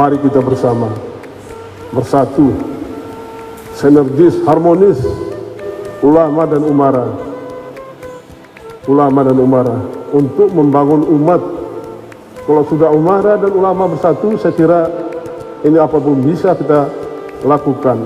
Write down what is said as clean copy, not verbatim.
mari kita bersama, bersatu, sinergis, harmonis, ulama dan umara, untuk membangun umat. Kalau sudah umara dan ulama bersatu, saya kira ini apapun bisa kita lakukan.